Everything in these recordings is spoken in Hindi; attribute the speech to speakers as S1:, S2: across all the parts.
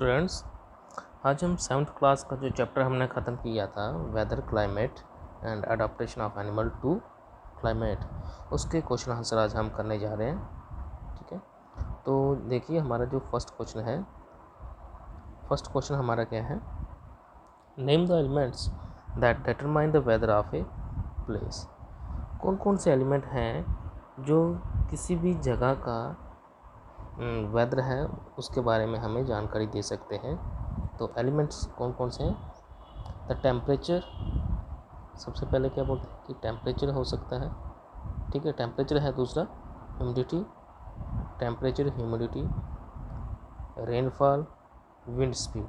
S1: स्टूडेंट्स, आज हम 7th क्लास का जो चैप्टर हमने ख़त्म किया था weather climate and adaptation of animal to climate, उसके क्वेश्चन आंसर आज हम करने जा रहे हैं। ठीक है, तो देखिए हमारा जो फर्स्ट क्वेश्चन हमारा क्या है। Name the elements that determine the weather of a place. कौन कौन से एलिमेंट हैं जो किसी भी जगह का वेदर है उसके बारे में हमें जानकारी दे सकते हैं। तो एलिमेंट्स कौन कौन से हैं। द टेम्परेचर, सबसे पहले क्या बोलते हैं कि टेम्परेचर हो सकता है। ठीक है, टेम्परेचर है। दूसरा humidity, temperature, humidity, rainfall, wind speed.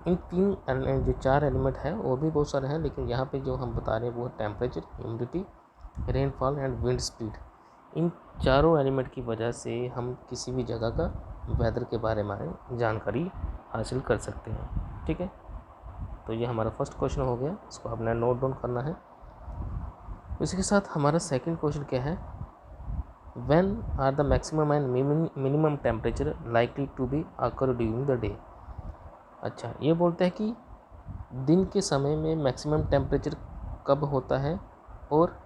S1: इन तीन जो चार एलिमेंट हैं और भी बहुत सारे हैं, लेकिन यहाँ पे जो हम बता रहे हैं वो है temperature, humidity, rainfall and wind speed. इन चारों एलिमेंट की वजह से हम किसी भी जगह का वेदर के बारे में जानकारी हासिल कर सकते हैं। ठीक है, तो ये हमारा फर्स्ट क्वेश्चन हो गया, इसको आपने नोट डाउन करना है। इसके साथ हमारा सेकंड क्वेश्चन क्या है। When are the maximum and minimum temperature likely to be occur during the day. अच्छा, ये बोलते हैं कि दिन के समय में मैक्सिमम टेम्परेचर कब होता है और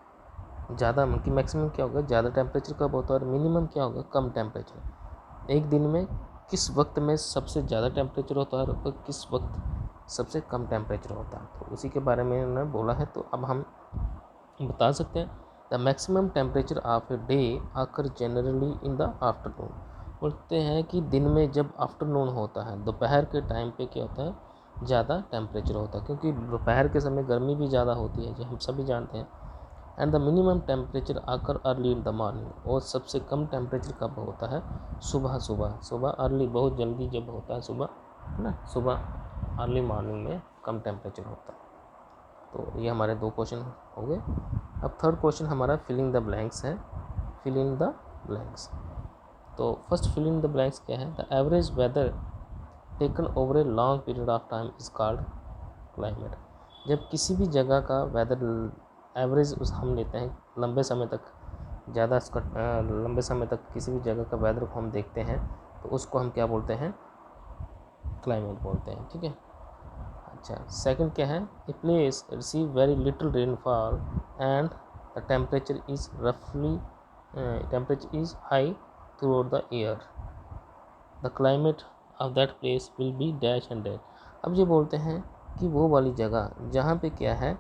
S1: ज़्यादा कि मैक्सिमम क्या होगा, ज़्यादा टेम्परेचर कब होता है, और मिनिमम क्या होगा, कम टेम्परेचर। एक दिन में किस वक्त में सबसे ज़्यादा टेम्परेचर होता है और किस वक्त सबसे कम टेम्परेचर होता है, तो उसी के बारे में उन्होंने बोला है। तो अब हम बता सकते हैं the maximum temperature of a day आकर जनरली इन द आफ्टरनून। बोलते हैं कि दिन में जब आफ्टरनून होता है, दोपहर के टाइम पे क्या होता है, ज़्यादा टेम्परेचर होता है, क्योंकि दोपहर के समय गर्मी भी ज़्यादा होती है, जो हम सभी जानते हैं। एंड द मिनिमम टेम्परेचर आकर अर्ली इन द मॉर्निंग, और सबसे कम टेम्परेचर कब होता है, सुबह अर्ली, बहुत जल्दी जब होता है सुबह, है ना, सुबह अर्ली मॉर्निंग में कम टेम्परेचर होता है। तो ये हमारे दो क्वेश्चन हो गए। अब थर्ड क्वेश्चन हमारा फिलिंग द ब्लैंक्स है। Fill in the blanks. तो first fill in the blanks क्या है। The average weather taken over a long period of time is called climate. जब किसी भी जगह का वेदर एवरेज उस हम लेते हैं लंबे समय तक, ज़्यादा लंबे समय तक किसी भी जगह का वेदर को हम देखते हैं, तो उसको हम क्या बोलते हैं, क्लाइमेट बोलते हैं। ठीक है। अच्छा, सेकंड क्या है। A place receive very little rainfall and the temperature is high through out the year, the climate of that place will be dash and dash. अब ये बोलते हैं कि वो वाली जगह जहाँ पे क्या है,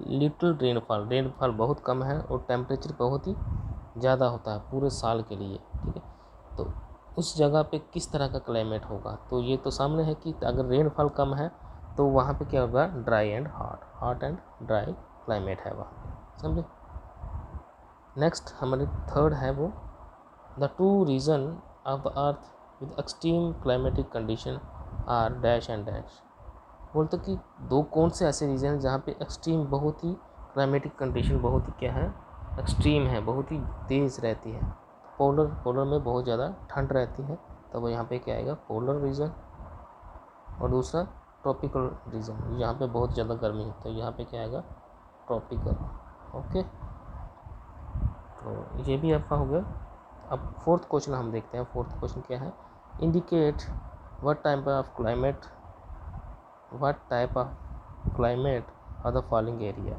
S1: लिटिल रेनफॉल बहुत कम है और टेम्परेचर बहुत ही ज़्यादा होता है पूरे साल के लिए। ठीक है, तो उस जगह पे किस तरह का क्लाइमेट होगा, तो ये तो सामने है कि अगर रेनफॉल कम है तो वहाँ पे क्या होगा, dry and hot and dry climate है वहाँ पे, समझे। नेक्स्ट हमारे थर्ड है वो, the two region of the earth with extreme climatic condition are dash and dash. बोलते कि दो कौन से ऐसे रीजन हैं जहाँ पे एक्सट्रीम, बहुत ही क्लाइमेटिक कंडीशन बहुत ही क्या है, एक्सट्रीम है, बहुत ही तेज़ रहती है। पोलर में बहुत ज़्यादा ठंड रहती है, तो वो यहाँ पे क्या आएगा, पोलर रीजन। और दूसरा ट्रॉपिकल रीजन, यहाँ पे बहुत ज़्यादा गर्मी है, तो यहाँ पे क्या आएगा, ट्रॉपिकल। ओके, तो ये भी आपका हो गया। अब फोर्थ क्वेश्चन हम देखते हैं। फोर्थ क्वेश्चन क्या है। Indicate what type of climate are the following area.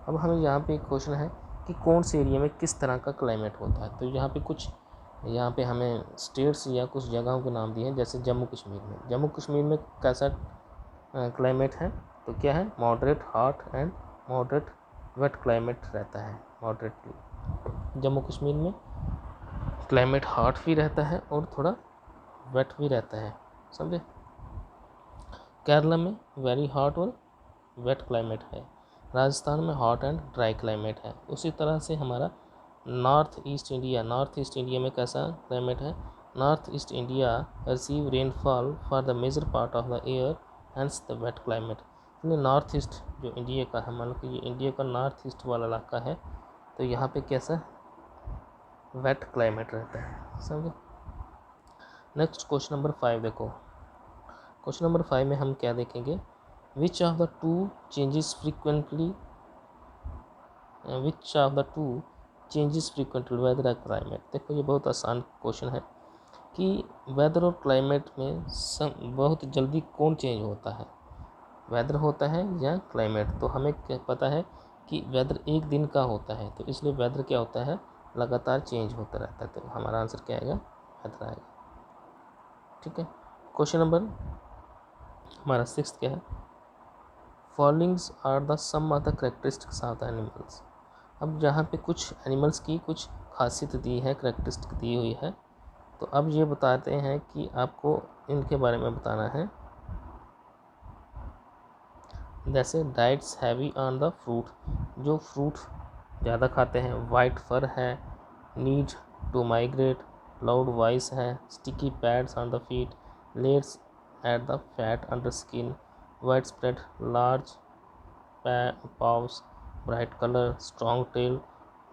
S1: अब हमें यहाँ पे एक क्वेश्चन है कि कौन से एरिया में किस तरह का क्लाइमेट होता है। तो यहाँ पे हमें स्टेट्स या कुछ जगहों के नाम दिए हैं, जैसे जम्मू कश्मीर में कैसा क्लाइमेट है, तो क्या है, moderate hot and moderate wet climate रहता है। मॉडरेटली जम्मू कश्मीर में क्लाइमेट हॉट भी रहता है और थोड़ा वेट भी रहता है, समझे। केरला में वेरी हॉट और वेट क्लाइमेट है। राजस्थान में हॉट एंड ड्राई क्लाइमेट है। उसी तरह से हमारा नॉर्थ ईस्ट इंडिया में कैसा क्लाइमेट है। North east India receive rainfall for the major part of the year, hence the wet climate. North east जो इंडिया का है, मान लो कि ये इंडिया का नॉर्थ ईस्ट वाला इलाका है, तो यहाँ पे कैसा वेट क्लाइमेट रहता है, समझे। नेक्स्ट क्वेश्चन नंबर 5 देखो। क्वेश्चन नंबर 5 में हम क्या देखेंगे, which of the two changes frequently weather climate. देखो ये बहुत आसान क्वेश्चन है कि वेदर और क्लाइमेट में बहुत जल्दी कौन चेंज होता है, वेदर होता है या क्लाइमेट। तो हमें क्या पता है कि वेदर एक दिन का होता है, तो इसलिए वेदर क्या होता है, लगातार चेंज होता रहता है। तो हमारा आंसर क्या आएगा, वेदर आएगा। ठीक है। क्वेश्चन नंबर हमारा 6 क्या है, followings are the some of the characteristics of the animals. अब जहाँ पे कुछ एनिमल्स की कुछ खासियत दी है, करेक्टरिस्टिक दी हुई है, तो अब ये बताते हैं कि आपको इनके बारे में बताना है। जैसे diets heavy on the fruit, जो फ्रूट ज़्यादा खाते हैं, वाइट फर है, need to migrate, loud voice है, sticky pads on the feet, lets at the fat under skin, wide spread large paws, bright colour, strong tail,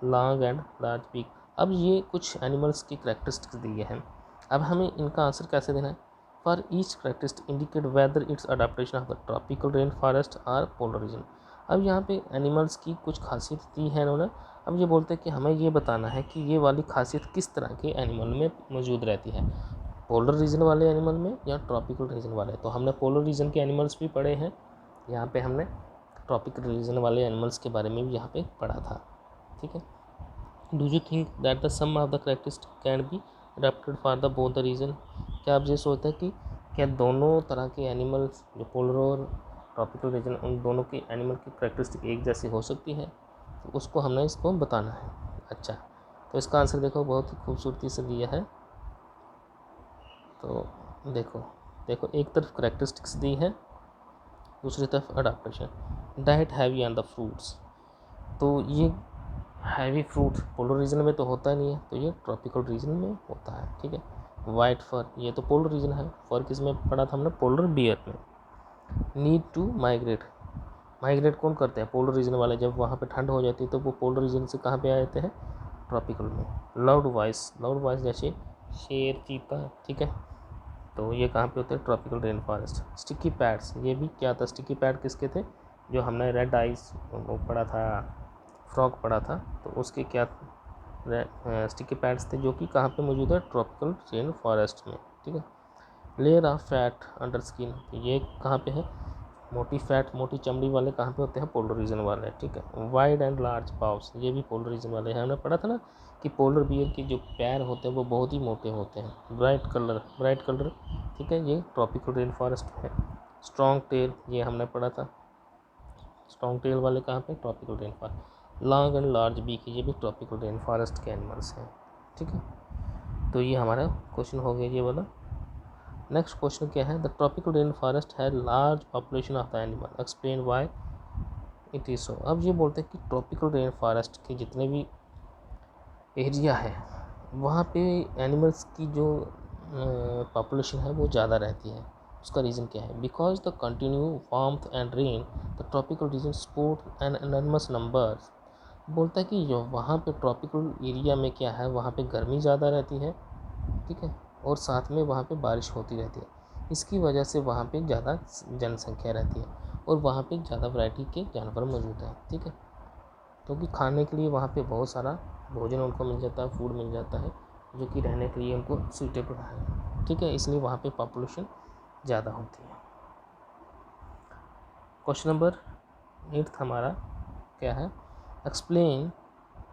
S1: long and large beak. अब ये कुछ एनिमल्स की करेक्टरिस्टिक्स दिए हैं। अब हमें इनका आंसर कैसे देना है, for each characteristic indicate whether it's adaptation of the tropical rain forest और पोलर रीजन। अब यहाँ पे एनिमल्स की कुछ खासियत दी है इन्होंने। अब ये बोलते हैं कि हमें ये बताना है कि ये वाली खासियत किस तरह के एनिमल में मौजूद रहती है, पोलर रीजन वाले एनिमल में या ट्रॉपिकल रीजन वाले। तो हमने पोलर रीजन के एनिमल्स भी पढ़े हैं, यहाँ पे हमने ट्रॉपिकल रीजन वाले एनिमल्स के बारे में भी यहाँ पे पढ़ा था। ठीक है। Do you think that the some of the characteristic can be adapted for the both the region. क्या आप ये सोचते हैं कि क्या दोनों तरह के एनिमल्स, जो पोलर और ट्रॉपिकल रीजन, उन दोनों के एनिमल की करेक्टरिस्टिक एक जैसी हो सकती है, तो उसको हमने इसको बताना है। अच्छा, तो इसका आंसर देखो बहुत ही खूबसूरती से दिया है। तो देखो एक तरफ करेक्टरिस्टिक्स दी है, दूसरी तरफ adaptation. Diet heavy on the fruits, तो ये हैवी फ्रूट पोलर रीजन में तो होता नहीं है, तो ये ट्रॉपिकल रीजन में होता है। ठीक है। वाइट फर, ये तो पोलर रीजन है, फर किस में पढ़ा था हमने, पोलर बियर में। नीड टू माइग्रेट, माइग्रेट कौन करते हैं, पोलर रीजन वाले। जब वहाँ पे ठंड हो जाती है तो वो पोलर रीजन से कहाँ पे आ जाते हैं, ट्रॉपिकल में। लाउड वॉइस, लाउड वॉइस जैसे शेर, चीता, ठीक है, तो ये कहाँ पे होते हैं, tropical rain forest. Sticky pads, ये भी क्या था, स्टिकी पैड किसके थे, जो हमने रेड आइस वो पढ़ा था, फ्रॉग पढ़ा था, तो उसके क्या स्टिकी पैड्स थे, जो कि कहाँ पे मौजूद है, ट्रॉपिकल रेन फॉरेस्ट में। ठीक है। Layer of fat under skin, ये कहाँ पे है, मोटी फैट, मोटी चमड़ी वाले कहाँ पे होते हैं, पोलर रीजन वाले। ठीक है। वाइड एंड लार्ज पाउस, ये भी पोलर रीजन वाले हैं। हमने पढ़ा था ना कि पोलर बियर के जो पैर होते हैं वो बहुत ही मोटे होते हैं। ब्राइट कलर, ठीक है, ये ट्रॉपिकल रेन फॉरेस्ट है। स्ट्रॉन्ग टेल, ये हमने पढ़ा था, स्ट्रॉन्ग टेल वाले कहाँ पे, tropical rain forest. Long and large beak, ये भी ट्रॉपिकल रेन फॉरेस्ट के एनिमल्स हैं। ठीक है। तो ये हमारा क्वेश्चन हो गया ये वाला। नेक्स्ट क्वेश्चन क्या है, द ट्रॉपिकल रेन फॉरेस्ट है large population of the animal, explain why it is so. अब ये बोलते हैं कि ट्रॉपिकल रेन फॉरेस्ट के जितने भी एरिया है वहाँ पे एनिमल्स की जो पॉपुलेशन है वो ज़्यादा रहती है। उसका रीज़न क्या है, because the continue warmth and rain the tropical region support an enormous numbers. बोलता है कि जो वहाँ पे ट्रॉपिकल एरिया में क्या है, वहाँ पे गर्मी ज़्यादा रहती है, ठीक है, और साथ में वहाँ पे बारिश होती रहती है। इसकी वजह से वहाँ पे ज़्यादा जनसंख्या रहती है और वहाँ पे ज़्यादा वैरायटी के जानवर मौजूद हैं। ठीक है, क्योंकि खाने के लिए वहाँ पे बहुत सारा भोजन उनको मिल जाता है, फूड मिल जाता है, जो कि रहने के लिए उनको सूटेबल है। ठीक है, इसलिए वहाँ पे पॉपुलेशन ज़्यादा होती है। क्वेश्चन नंबर 8 हमारा क्या है, explain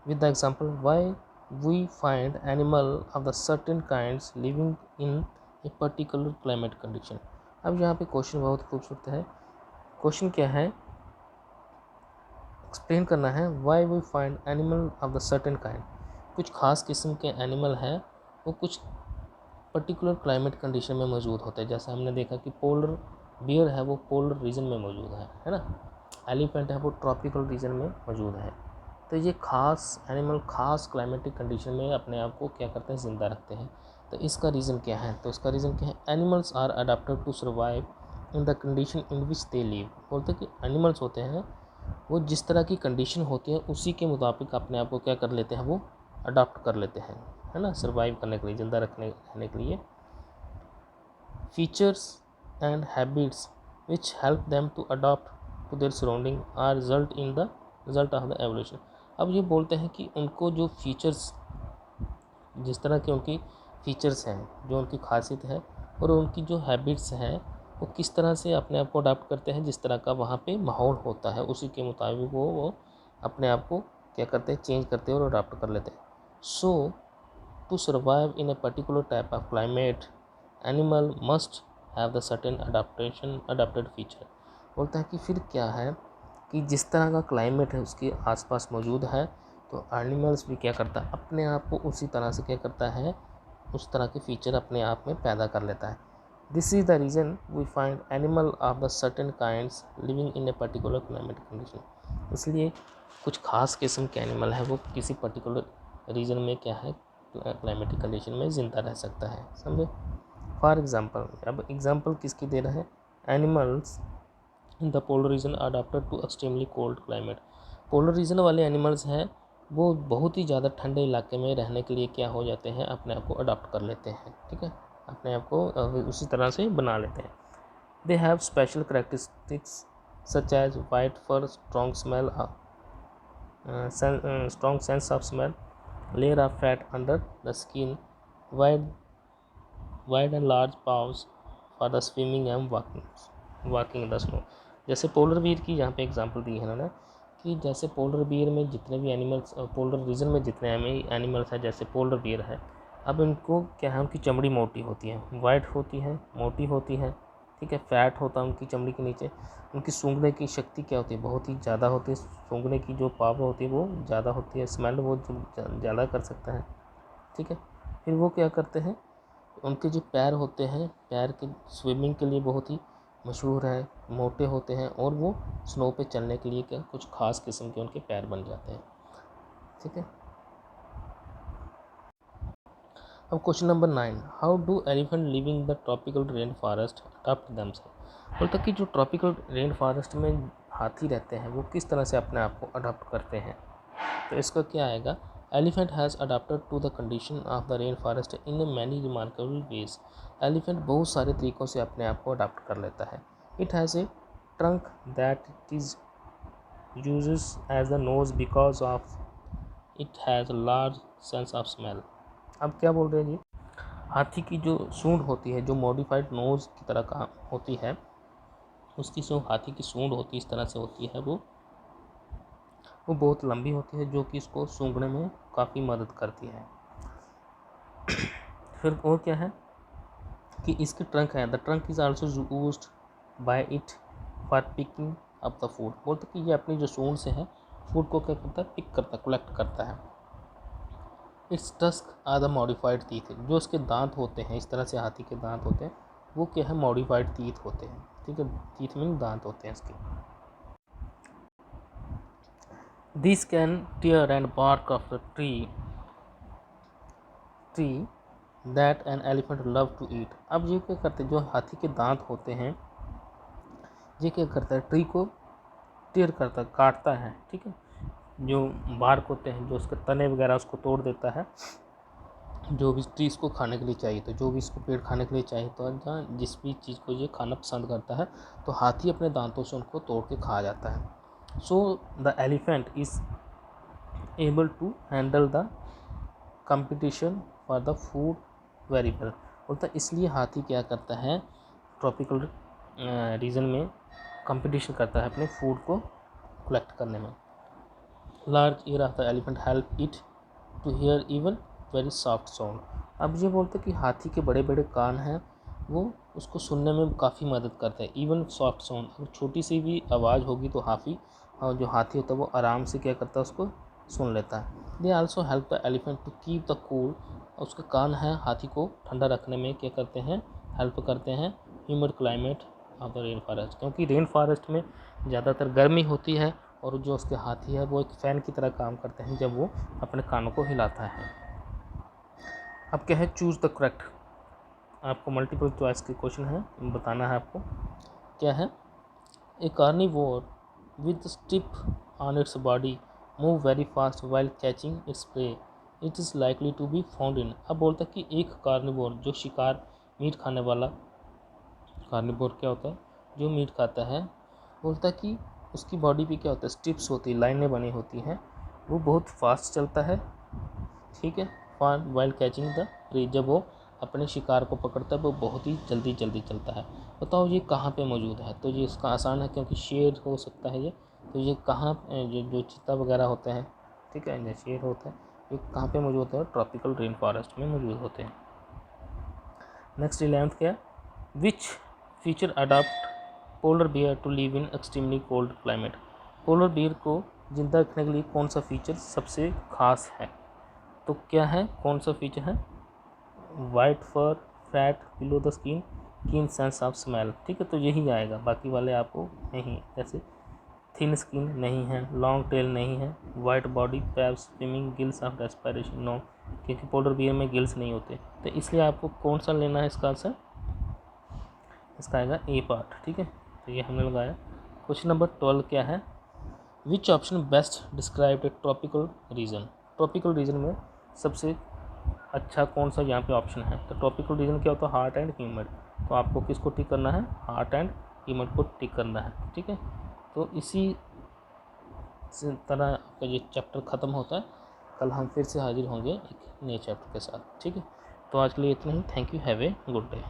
S1: with the example why we find animal of the certain kinds living in a particular climate condition. अब यहाँ पे क्वेश्चन बहुत खूबसूरत है। क्वेश्चन क्या है, एक्सप्लेन करना है why we find animal of the certain kind, कुछ खास किस्म के एनिमल है वो कुछ पर्टिकुलर क्लाइमेट कंडीशन में मौजूद होते हैं। जैसे हमने देखा कि पोलर बियर है वो पोलर रीजन में मौजूद है ना, एलिफेंट है वो ट्रॉपिकल रीजन में मौजूद है। तो ये खास एनिमल खास क्लाइमेटिक कंडीशन में अपने आप को क्या करते हैं, ज़िंदा रखते हैं। तो इसका रीज़न क्या है, तो इसका रीज़न क्या है, animals are adapted to survive in the condition in which they live. बोलते हैं कि एनिमल्स होते हैं वो जिस तरह की कंडीशन होती है उसी के मुताबिक अपने आप को क्या कर लेते हैं, वो अडॉप्ट कर लेते हैं, है ना, सर्वाइव करने के लिए, ज़िंदा रहने के लिए। Features and habits which help them to adopt to their surrounding are result of the evolution. अब ये बोलते हैं कि उनको जो फीचर्स, जिस तरह की उनकी फीचर्स हैं, जो उनकी खासियत है और उनकी जो हैबिट्स हैं वो किस तरह से अपने आप को अडाप्ट करते हैं, जिस तरह का वहाँ पे माहौल होता है उसी के मुताबिक वो अपने आप को क्या करते हैं, चेंज करते हैं और अडाप्ट कर लेते हैं। So to survive in a particular type of climate animal must have the certain adapted feature. बोलता है कि फिर क्या है कि जिस तरह का क्लाइमेट है उसके आसपास मौजूद है, तो एनिमल्स भी क्या करता है, अपने आप को उसी तरह से क्या करता है, उस तरह के फीचर अपने आप में पैदा कर लेता है। This is the reason we find animal of the certain kinds living in a particular climatic condition. इसलिए कुछ खास किस्म के एनिमल है वो किसी पर्टिकुलर रीजन में क्या है, क्लाइमेटिक कंडीशन में ज़िंदा रह सकता है, समझे। फॉर एग्जांपल, अब एग्जांपल किसकी दे रहा है, animals in the polar region adapted to extremely cold climate. Polar region वाले एनिमल्स हैं वो बहुत ही ज़्यादा ठंडे इलाके में रहने के लिए क्या हो जाते हैं, अपने आप को अडॉप्ट कर लेते हैं, ठीक है, अपने आप को उसी तरह से बना लेते हैं। They have special characteristics such as white fur, strong smell, strong sense of smell, layer of fat under the skin, wide and large paws for the swimming and walking in the snow. जैसे पोलर बीयर की यहाँ पे एग्जांपल दी है इन्होंने कि जैसे पोलर बीयर में जितने भी एनिमल्स, पोलर रीजन में जितने एनिमल्स हैं, जैसे पोलर बीयर है, अब इनको क्या है, उनकी चमड़ी मोटी होती है, वाइट होती है, मोटी होती है, ठीक है, फैट होता है उनकी चमड़ी के नीचे, उनकी सूंघने की शक्ति क्या होती है, बहुत ही ज़्यादा होती है, सूंघने की जो पावर होती है वो ज़्यादा होती है, स्मेल वो ज़्यादा कर सकता है, ठीक है। फिर वो क्या करते हैं, उनके जो पैर होते हैं, पैर के स्विमिंग के लिए बहुत ही मशहूर है, मोटे होते हैं और वो स्नो पे चलने के लिए क्या कुछ खास किस्म के उनके पैर बन जाते हैं, ठीक है। अब question number 9, how do elephant living the tropical rain forest adopt themself. बोलता कि जो ट्रॉपिकल रेन फॉरेस्ट में हाथी रहते हैं वो किस तरह से अपने आप को अडॉप्ट करते हैं। तो इसका क्या आएगा, elephant has adapted to the condition of the rain forest in many remarkable ways. Elephant बहुत सारे तरीक़ों से अपने आप को अडाप्ट कर लेता है। It has a trunk that it is uses as the nose because of it has large sense of smell. अब क्या बोल रहे हैं जी, हाथी की जो सूंड होती है, जो मॉडिफाइड नोज़ की तरह का होती है, उसकी जो हाथी की सूंड होती है इस तरह से होती है, वो बहुत लंबी होती है, जो कि इसको सूंघने में काफ़ी मदद करती है। फिर और क्या है कि इसकी ट्रंक है, the trunk is also used by it for picking up the food. बोलते कि ये अपनी जो सूंड से है फूड को क्या करता है, पिक करता है, कलेक्ट करता है। Its tusk are the modified teeth, जो उसके दांत होते हैं, इस तरह से हाथी के दांत होते हैं, वो क्या है, मॉडिफाइड टीथ होते हैं, ठीक है, टीथ मीन दांत होते हैं इसके। This can tear and bark of the tree that an elephant love to eat. अब ये क्या करते हैं, जो हाथी के दांत होते हैं ये क्या करता है, ट्री को टीयर करता है, काटता है, ठीक है, जो बार्क होते हैं, जो उसके तने वगैरह उसको तोड़ देता है, जो भी ट्री इसको खाने के लिए चाहिए, तो जो भी इसको पेड़ खाने के लिए चाहिए, तो जहाँ जिस भी चीज़ को ये खाना पसंद करता है तो हाथी अपने दांतों से उनको तोड़ के खा जाता है। So the elephant is able to handle the competition for the food very well. बोलता इसलिए हाथी क्या करता है, ट्रॉपिकल रीजन में कंपटीशन करता है अपने फूड को कलेक्ट करने में। Large ear of the elephant help it to hear even very soft sound. अब ये बोलते कि हाथी के बड़े बड़े कान हैं, वो उसको सुनने में काफ़ी मदद करते हैं, इवन सॉफ्ट साउंड, अगर छोटी सी भी आवाज़ होगी तो जो हाथी होता है वो आराम से क्या करता है, उसको सुन लेता है। They also help the elephant to keep the cool. उसके कान हैं हाथी को ठंडा रखने में क्या करते हैं, हेल्प करते हैं humid climate of the rain forest, क्योंकि रेन फॉरेस्ट में ज़्यादातर गर्मी होती है और जो उसके हाथी है वो एक फ़ैन की तरह काम करते हैं जब वो अपने कानों को हिलाता है। अब क्या है, चूज़ द करेक्ट, आपको मल्टीपल चॉइस के क्वेश्चन है, बताना है आपको क्या है। A carnivore with stripes on its body move very fast while catching its prey, it is likely to be found in. अब बोलता है कि एक कार्निवोर, जो शिकार मीट खाने वाला कार्निवोर क्या होता है, जो मीट खाता है, बोलता है कि उसकी बॉडी पे क्या होता है, स्ट्रिप्स होती है, लाइनें बनी होती हैं, वो बहुत फास्ट चलता है, ठीक है, वाइल कैचिंग द प्रे, जब वो अपने शिकार को पकड़ता है वो बहुत ही जल्दी चलता है। बताओ ये कहाँ पे मौजूद है? तो ये इसका आसान है, क्योंकि शेर हो सकता है ये। तो ये कहाँ, जो चीता वगैरह होते हैं, ठीक है, जो शेर होता है, ये कहाँ पे मौजूद होता है? ट्रॉपिकल रेन फॉरेस्ट में मौजूद होते हैं। नेक्स्ट 11th क्या है? Which feature adapt polar bear to live in extremely cold climate? Polar bear को जिंदा रखने के लिए कौन सा फीचर सबसे खास है? तो क्या है, कौन सा फीचर है? White fur, fat below the skin, keen sense of smell. ठीक है, तो यही आएगा, बाकी वाले आपको नहीं, जैसे थिन स्किन नहीं है, लॉन्ग टेल नहीं है, white body, paps, swimming, gills of respiration no, क्योंकि पोलर बियर में गिल्स नहीं होते। तो इसलिए आपको कौन सा लेना है इसका आंसर? इसका आएगा ए पार्ट। ठीक है, तो ये हमने लगाया। क्वेश्चन नंबर 12 क्या है? Which option best describe A tropical region? Tropical region में सबसे अच्छा कौन सा यहाँ पे ऑप्शन है? तो ट्रॉपिकल रीजन क्या होता है? Hot and humid. तो आपको किसको टिक करना है? हॉट एंड ह्यूमिड को टिक करना है। ठीक है, तो इसी तरह आपका ये चैप्टर ख़त्म होता है। कल हम फिर से हाजिर होंगे एक नए चैप्टर के साथ। ठीक है, तो आज के लिए इतना ही। Thank you, have a good day.